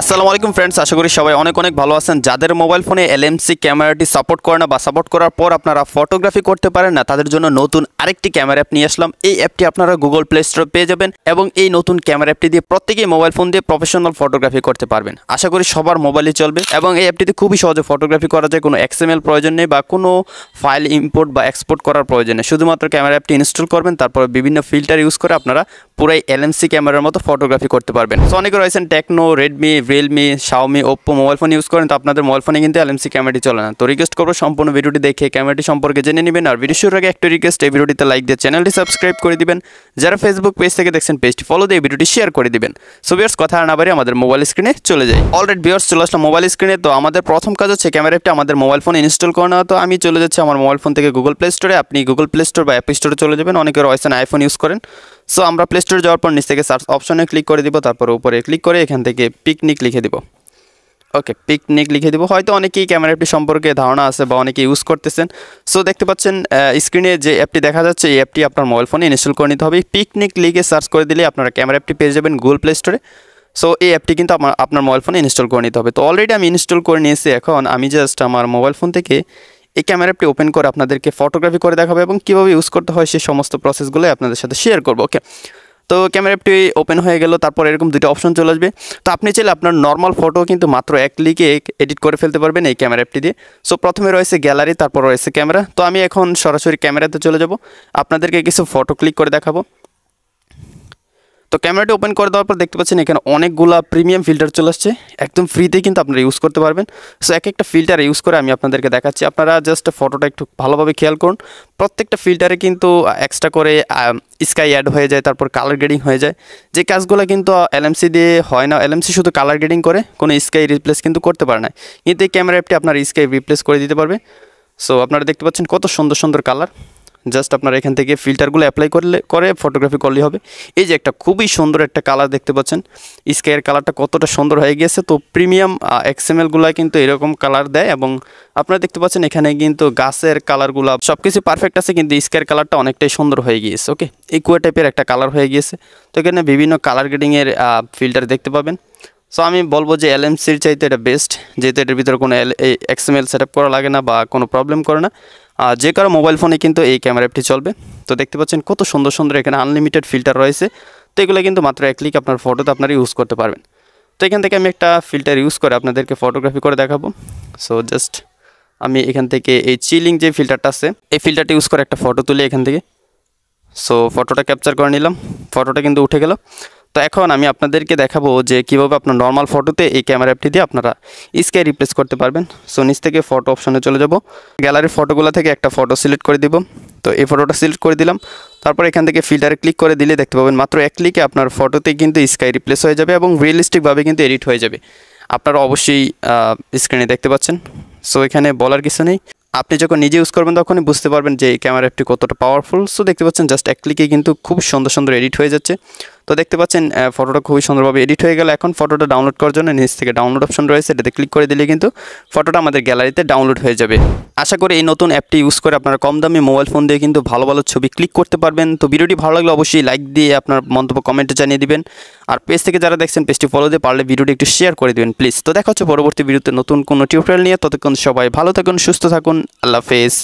আসসালামু আলাইকুম ফ্রেন্ডস, আশা করি সবাই অনেক ভালো আছেন। যাদের মোবাইল ফোনে এলএমসি ক্যামেরাটি সাপোর্ট করে না বা সাপোর্ট করার পর আপনারা ফটোগ্রাফি করতে পারেন না, তাদের জন্য নতুন আরেকটি ক্যামেরা অ্যাপ নিয়ে আসলাম। এই অ্যাপটি আপনারা গুগল প্লে স্টোরে পেয়ে যাবেন এবং এই নতুন ক্যামেরা অ্যাপটি দিয়ে প্রত্যেকেই মোবাইল ফোন দিয়ে প্রফেশনাল ফটোগ্রাফি করতে পারবেন। আশা করি সবার মোবাইলই চলবে এবং এই অ্যাপটিতে খুবই সহজে ফটোগ্রাফি করা যায়। কোনো XML প্রয়োজন নেই বা কোনো ফাইল ইম্পোর্ট বা এক্সপোর্ট করার প্রয়োজন নেই। শুধুমাত্র ক্যামেরা অ্যাপটি ইনস্টল করবেন, তারপর বিভিন্ন ফিল্টার ইউজ করে আপনারা পুরাই এলএমসি ক্যামেরার মতো ফটোগ্রাফি করতে পারবেন। সো অনেকে রয়েছেন Tecno, Redmi, Realme, Xiaomi, Oppo mobile phone use করেন, তো আপনাদের মোবাইল ফোনে কিন্তু এলএমসি ক্যামেরাটি চলে না। তো রিকোয়েস্ট করবো সম্পূর্ণ ভিডিওটি দেখে ক্যামেরাটি সম্পর্কে জেনে নেবেন। আর ভিডিও শুরুর আগে একটা রিকোয়েস্ট, এই ভিডিওটিতে লাইক দিয়ে চ্যানেলটি সাবস্ক্রাইব করে দিবেন। যারা ফেসবুক পেজ থেকে দেখছেন পেজটি ফলো দিয়ে ভিডিওটি শেয়ার করে দিবেন। সো ভিউয়ার্স, কথা না বাড়িয়ে আমাদের মোবাইল স্ক্রিনে চলে যাই। অলরেডি ভিউয়ার্স চলে আসলাম মোবাইল স্ক্রিনে। তো আমাদের প্রথম কাজ হচ্ছে ক্যামেরা অ্যাপটি আমাদের মোবাইল ফোনে ইনস্টল করে নেওয়া। তো আমি চলে যাচ্ছি আমার মোবাইল ফোন থেকে গুগল প্লে স্টোরে। আপনি গুগল প্লে স্টোর বা অ্যাপ স্টোরে চলে যাবেন। অনেকে রয়েছেন আইফোন ইউজ করেন। সো আমরা প্লে স্টোরে যাওয়ার পর নিচ থেকে সার্চ অপশনে ক্লিক করে দিব, তারপর উপরে ক্লিক করে এখান থেকে পিকনিক লিখে দিব। ওকে, পিকনিক লিখে দিব। হয়তো অনেকেই ক্যামেরা অ্যাপটি সম্পর্কে ধারণা আছে বা অনেকে ইউজ করতেছেন। সো দেখতে পাচ্ছেন স্ক্রিনে যে অ্যাপটি দেখা যাচ্ছে, এই অ্যাপটি আপনার মোবাইল ফোনে ইনস্টল করে নিতে হবে। পিকনিক লিখে সার্চ করে দিলে আপনারা ক্যামেরা অ্যাপটি পেয়ে যাবেন গুগল প্লে স্টোরে। সো এই অ্যাপটি কিন্তু আপনার মোবাইল ফোনে ইনস্টল করে নিতে হবে। তো অলরেডি আমি ইনস্টল করে নিয়েছি। এখন আমি জাস্ট আমার মোবাইল ফোন থেকে এই ক্যামেরা অ্যাপটি ওপেন করে আপনাদেরকে ফটোগ্রাফি করে দেখাবো এবং কীভাবে ইউজ করতে হয় সেই সমস্ত প্রসেসগুলো আপনাদের সাথে শেয়ার করবো। ওকে, তো ক্যামেরা অ্যাপটি ওপেন হয়ে গেল। তারপর এরকম দুটো অপশন চলে আসবে। তো আপনি চাইলে আপনার নর্মাল ফটো কিন্তু মাত্র এক ক্লিকে এডিট করে ফেলতে পারবেন এই ক্যামেরা অ্যাপটি দিয়ে। সো প্রথমে রয়েছে গ্যালারি, তারপর রয়েছে ক্যামেরা। তো আমি এখন সরাসরি ক্যামেরাতে চলে যাব, আপনাদেরকে কিছু ফটো ক্লিক করে দেখাবো। তো ক্যামেরাটি ওপেন করে দেওয়ার পর দেখতে পাচ্ছেন এখানে অনেকগুলা প্রিমিয়াম ফিল্টার চলে আসছে, একদম ফ্রিতেই কিন্তু আপনারা ইউজ করতে পারবেন। সো এক একটা ফিল্টার ইউজ করে আমি আপনাদেরকে দেখাচ্ছি। আপনারা জাস্ট ফটোটা একটু ভালোভাবে খেয়াল করুন। প্রত্যেকটা ফিল্টারে কিন্তু এক্সট্রা করে স্কাই অ্যাড হয়ে যায়, তারপর কালার গ্রেডিং হয়ে যায়, যে কাজগুলো কিন্তু এলএমসি দিয়ে হয় না। এলএমসি শুধু কালার গ্রেডিং করে, কোনো স্কাই রিপ্লেস কিন্তু করতে পারে না, কিন্তু এই ক্যামেরা অ্যাপটি আপনার স্কাই রিপ্লেস করে দিতে পারবে। সো আপনারা দেখতে পাচ্ছেন কত সুন্দর সুন্দর কালার। জাস্ট আপনারা এখান থেকে ফিল্টারগুলো অ্যাপ্লাই করে ফটোগ্রাফি করলেই হবে। এই যে একটা খুবই সুন্দর একটা কালার দেখতে পাচ্ছেন, স্কাইয়ের কালারটা কতটা সুন্দর হয়ে গিয়েছে। তো প্রিমিয়াম XMLগুলো কিন্তু এরকম কালার দেয় এবং আপনারা দেখতে পাচ্ছেন এখানে কিন্তু গাছের কালারগুলো সব কিছু পারফেক্ট আছে, কিন্তু স্কাইয়ের কালারটা অনেকটাই সুন্দর হয়ে গিয়েছে। ওকে, ইকুয়া টাইপের একটা কালার হয়ে গিয়েছে। তো এখানে বিভিন্ন কালার গ্রেডিংয়ের ফিল্টার দেখতে পাবেন। সো আমি বলবো যে এলএমসির চাইতে এটা বেস্ট, যেহেতু এটার ভিতরে কোনো XML সেট আপ করা লাগে না বা কোনো প্রবলেম করে না। যে কারো মোবাইল ফোনে কিন্তু এই ক্যামেরা অ্যাপটি চলবে। তো দেখতে পাচ্ছেন কত সুন্দর সুন্দর এখানে আনলিমিটেড ফিল্টার রয়েছে। তো এগুলো কিন্তু মাত্র এক ক্লিক আপনার ফটোতে আপনারা ইউজ করতে পারবেন। তো এখান থেকে আমি একটা ফিল্টার ইউজ করে আপনাদেরকে ফটোগ্রাফি করে দেখাবো। সো জাস্ট আমি এখান থেকে এই চিলিং যে ফিল্টারটা আছে, এই ফিল্টারটা ইউজ করে একটা ফটো তুলে এখান থেকে। সো ফটোটা ক্যাপচার করে নিলাম, ফটোটা কিন্তু উঠে গেল। তো এখন আমি আপনাদেরকে দেখাবো যে কীভাবে আপনার নর্মাল ফটোতে এই ক্যামেরা অ্যাপটি দিয়ে আপনারা স্কাই রিপ্লেস করতে পারবেন। সো নিচ থেকে ফটো অপশনে চলে যাব, গ্যালারির ফটোগুলো থেকে একটা ফটো সিলেক্ট করে দিব। তো এই ফটোটা সিলেক্ট করে দিলাম। তারপর এখান থেকে ফিল্টারে ক্লিক করে দিলে দেখতে পাবেন মাত্র এক ক্লিকে আপনার ফটোতে কিন্তু স্কাই রিপ্লেস হয়ে যাবে এবং রিয়েলিস্টিকভাবে কিন্তু এডিট হয়ে যাবে। আপনারা অবশ্যই স্ক্রিনে দেখতে পাচ্ছেন। সো এখানে বলার কিছু নেই, আপনি যখন নিজে ইউজ করবেন তখনই বুঝতে পারবেন যে এই ক্যামেরা অ্যাপটি কতটা পাওয়ারফুল। সো দেখতে পাচ্ছেন জাস্ট এক ক্লিকে কিন্তু খুব সুন্দর সুন্দর এডিট হয়ে যাচ্ছে। তো দেখতে পাচ্ছেন ফটোটা খুবই সুন্দরভাবে এডিট হয়ে গেল। এখন ফটোটা ডাউনলোড করার জন্য নিচ থেকে ডাউনলোড অপশন রয়েছে, এটাতে ক্লিক করে দিলে কিন্তু ফটোটা আমাদের গ্যালারিতে ডাউনলোড হয়ে যাবে। আশা করি এই নতুন অ্যাপটি ইউজ করে আপনারা কম দামি মোবাইল ফোন দিয়ে কিন্তু ভালো ভালো ছবি ক্লিক করতে পারবেন। তো ভিডিওটি ভালো লাগলে অবশ্যই লাইক দিয়ে আপনার মন্তব্য কমেন্টে জানিয়ে দিবেন। আর পেজ থেকে যারা দেখছেন পেজটি ফলো দিয়ে পারলে ভিডিওটি একটু শেয়ার করে দেবেন প্লিজ। তো দেখা হচ্ছে পরবর্তী ভিডিওতে নতুন কোনো টিউটোরিয়াল নিয়ে। ততক্ষণ সবাই ভালো থাকুন, সুস্থ থাকুন, আল্লাহ হাফেজ।